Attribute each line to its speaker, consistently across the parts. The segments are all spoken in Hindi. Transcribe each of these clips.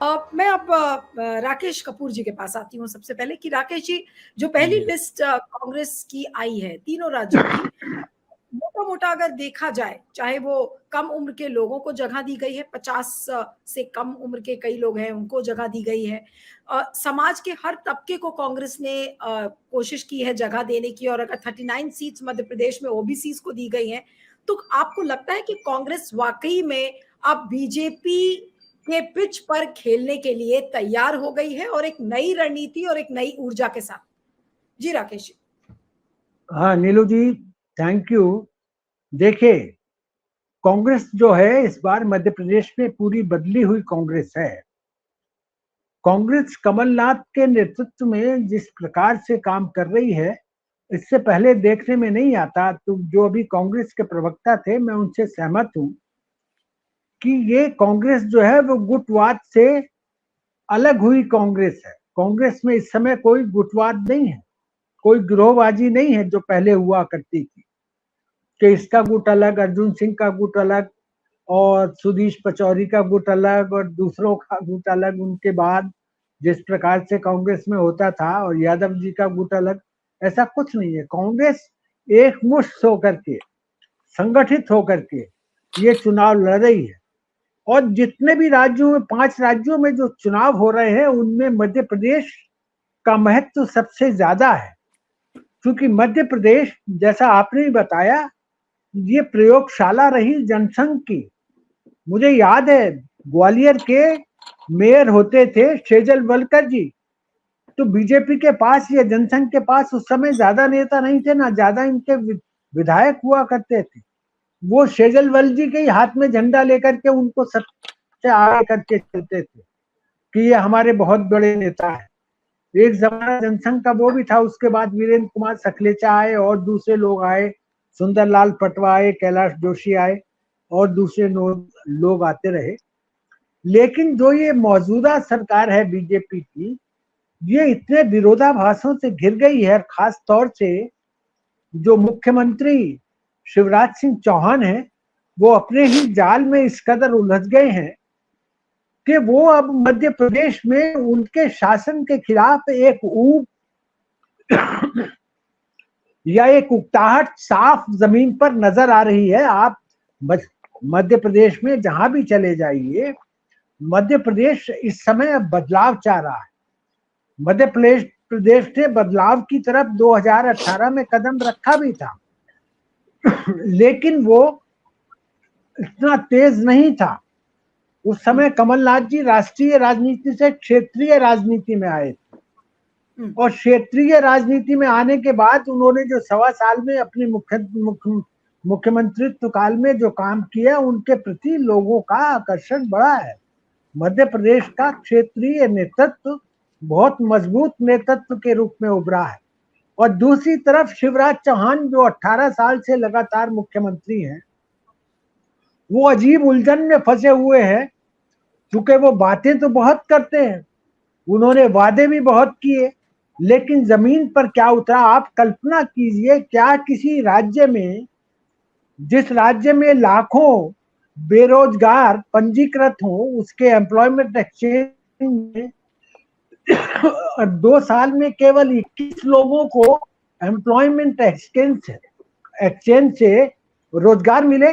Speaker 1: मैं अब राकेश कपूर जी के पास आती हूँ सबसे पहले कि राकेश जी, जो पहली लिस्ट कांग्रेस की आई है तीनों राज्यों की, मोटा मोटा अगर देखा जाए, चाहे वो कम उम्र के लोगों को जगह दी गई है, 50 से कम उम्र के कई लोग हैं उनको जगह दी गई है, समाज के हर तबके को कांग्रेस ने कोशिश की है जगह देने की, और अगर 39 सीट्स मध्य प्रदेश में ओबीसी को दी गई हैं, तो आपको लगता है कि कांग्रेस वाकई में अब बीजेपी के पिच पर खेलने के लिए तैयार हो गई है और एक नई रणनीति और एक नई ऊर्जा के साथ? जी राकेश जी।
Speaker 2: हाँ नीलू जी, थैंक यू। देखिए, कांग्रेस जो है इस बार मध्य प्रदेश में पूरी बदली हुई कांग्रेस है। कांग्रेस कमलनाथ के नेतृत्व में जिस प्रकार से काम कर रही है, इससे पहले देखने में नहीं आता। तो जो अभी कांग्रेस के प्रवक्ता थे, मैं उनसे सहमत हूं कि ये कांग्रेस जो है वो गुटवाद से अलग हुई कांग्रेस है। कांग्रेस में इस समय कोई गुटवाद नहीं है, कोई गिरोहबाजी नहीं है जो पहले हुआ करती थी कि इसका गुट अलग, अर्जुन सिंह का गुट अलग, और सुधीश पचौरी का गुट अलग, और दूसरों का गुट अलग। उनके बाद जिस प्रकार से कांग्रेस में होता था, और यादव जी का गुट अलग, ऐसा कुछ नहीं है। कांग्रेस एक मुश्त होकर के, संगठित होकर के ये चुनाव लड़ रही है। और जितने भी राज्यों में, 5 राज्यों में जो चुनाव हो रहे हैं, उनमें मध्य प्रदेश का महत्व सबसे ज्यादा है। क्योंकि मध्य प्रदेश, जैसा आपने भी बताया, ये प्रयोगशाला रही जनसंघ की। मुझे याद है, ग्वालियर के मेयर होते थे सेजल वलकर जी। तो बीजेपी के पास या जनसंघ के पास उस समय ज्यादा नेता नहीं थे, ना ज्यादा इनके विधायक हुआ करते थे। वो सेजल वल जी के ही हाथ में झंडा लेकर के उनको सबसे आगे करके चलते थे कि ये हमारे बहुत बड़े नेता है। एक जमाना जनसंघ का वो भी था। उसके बाद वीरेंद्र कुमार सखलेचा आए और दूसरे लोग आए, सुंदरलाल पटवा आए, कैलाश जोशी आए, और दूसरे लोग आते रहे। लेकिन जो ये मौजूदा सरकार है बीजेपी की, ये इतने विरोधाभासों से घिर गई है। खास तौर से जो मुख्यमंत्री शिवराज सिंह चौहान है, वो अपने ही जाल में इस कदर उलझ गए हैं कि वो अब मध्य प्रदेश में उनके शासन के खिलाफ एक ऊब या एक उकताहट साफ जमीन पर नजर आ रही है। आप मध्य प्रदेश में जहां भी चले जाइए, मध्य प्रदेश इस समय बदलाव चाह रहा है। मध्य प्रदेश ने बदलाव की तरफ 2018 में कदम रखा भी था, लेकिन वो इतना तेज नहीं था। उस समय कमलनाथ जी राष्ट्रीय राजनीति से क्षेत्रीय राजनीति में आए थे, और क्षेत्रीय राजनीति में आने के बाद उन्होंने जो 1.25 साल में अपने मुख्यमंत्रित्व काल में जो काम किया, उनके प्रति लोगों का आकर्षण बढ़ा है। मध्य प्रदेश का क्षेत्रीय नेतृत्व बहुत मजबूत नेतृत्व के रूप में उभरा है। और दूसरी तरफ शिवराज चौहान, जो 18 साल से लगातार मुख्यमंत्री हैं, वो अजीब उलझन में फंसे हुए हैं। क्योंकि वो बातें तो बहुत करते हैं, उन्होंने वादे भी बहुत किए, लेकिन जमीन पर क्या उतरा आप कल्पना कीजिए। क्या किसी राज्य में, जिस राज्य में लाखों बेरोजगार पंजीकृत हो, उसके एम्प्लॉयमेंट एक्सचेंज में 2 साल में केवल 21 लोगों को एम्प्लॉयमेंट एक्सचेंज से रोजगार मिले।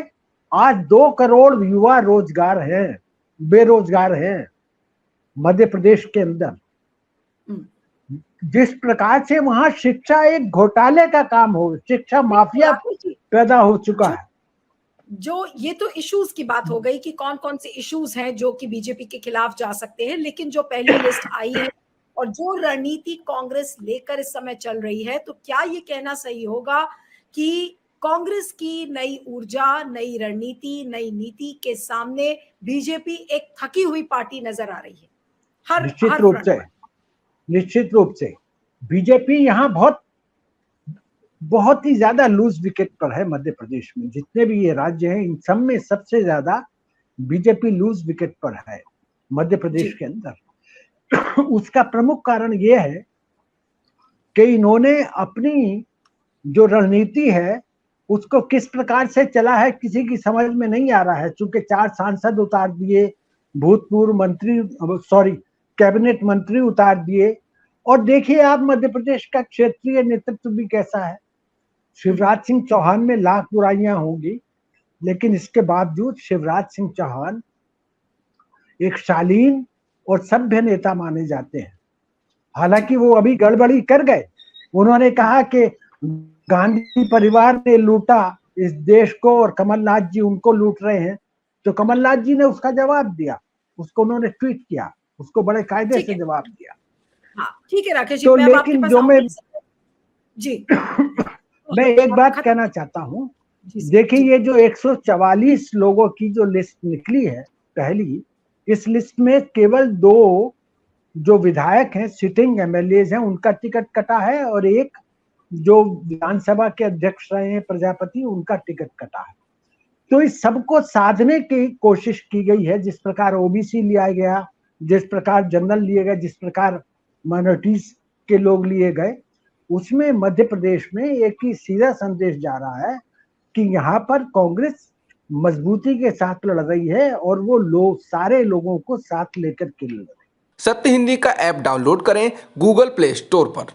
Speaker 2: आज 2 करोड़ युवा रोजगार हैं, बेरोजगार हैं मध्य प्रदेश के अंदर। जिस प्रकार से वहां शिक्षा एक घोटाले का काम हो, शिक्षा माफिया पैदा हो चुका है।
Speaker 1: जो ये तो इश्यूज की बात हो गई कि कौन कौन से इश्यूज हैं जो कि बीजेपी के खिलाफ जा सकते हैं, लेकिन जो पहली लिस्ट आई है और जो रणनीति कांग्रेस लेकर इस समय चल रही है, तो क्या ये कहना सही होगा कि कांग्रेस की नई ऊर्जा, नई रणनीति, नई नीति के सामने बीजेपी एक थकी हुई पार्टी नजर आ रही है?
Speaker 2: निश्चित रूप से बीजेपी यहाँ बहुत ही ज्यादा लूज विकेट पर है। मध्य प्रदेश में जितने भी ये राज्य हैं, इन सब में सबसे ज्यादा बीजेपी लूज विकेट पर है मध्य प्रदेश के अंदर। उसका प्रमुख कारण ये है कि इन्होंने अपनी जो रणनीति है उसको किस प्रकार से चला है, किसी की समझ में नहीं आ रहा है। चूंकि 4 सांसद उतार दिए, भूतपूर्व मंत्री, सॉरी, कैबिनेट मंत्री उतार दिए। और देखिए आप मध्य प्रदेश का क्षेत्रीय नेतृत्व भी कैसा है। शिवराज सिंह चौहान में लाख बुराइयां होंगी, लेकिन इसके बावजूद शिवराज सिंह चौहान एक शालीन और सभ्य नेता माने जाते हैं। हालांकि वो अभी गड़बड़ी कर गए। उन्होंने कहा कि गांधी परिवार ने लूटा इस देश को और कमलनाथ जी उनको लूट रहे हैं। तो कमलनाथ जी ने उसका जवाब दिया, उसको उन्होंने ट्वीट किया, उसको बड़े कायदे से जवाब दिया।
Speaker 1: हाँ ठीक है राकेश जी,
Speaker 2: तो
Speaker 1: मैं अब आपके
Speaker 2: लेकिन
Speaker 1: पास
Speaker 2: जो मैं
Speaker 1: जी
Speaker 2: मैं एक बात कहना चाहता हूँ,
Speaker 1: जी
Speaker 2: देखिए
Speaker 1: जी
Speaker 2: ये जो 144 लोगों की जो लिस्ट निकली है पहली, इस लिस्ट में केवल 2 जो विधायक हैं, सिटिंग एमएलए हैं, उनका टिकट कटा है, और एक जो विधानसभा के अध्यक्ष रहे हैं प्रजापति, उनका टिकट कटा है। तो इस सबको साधने की कोशिश की गई है। जिस प्रकार ओबीसी लिया गया, जिस प्रकार जनरल लिए गए, जिस प्रकार माइनॉरिटीज के लोग लिए गए, उसमें मध्य प्रदेश में एक ही सीधा संदेश जा रहा है कि यहाँ पर कांग्रेस मजबूती के साथ लड़ रही है और वो लोग सारे लोगों को साथ लेकर के लड़ रही है।
Speaker 3: सत्य हिंदी का ऐप डाउनलोड करें गूगल प्ले स्टोर पर।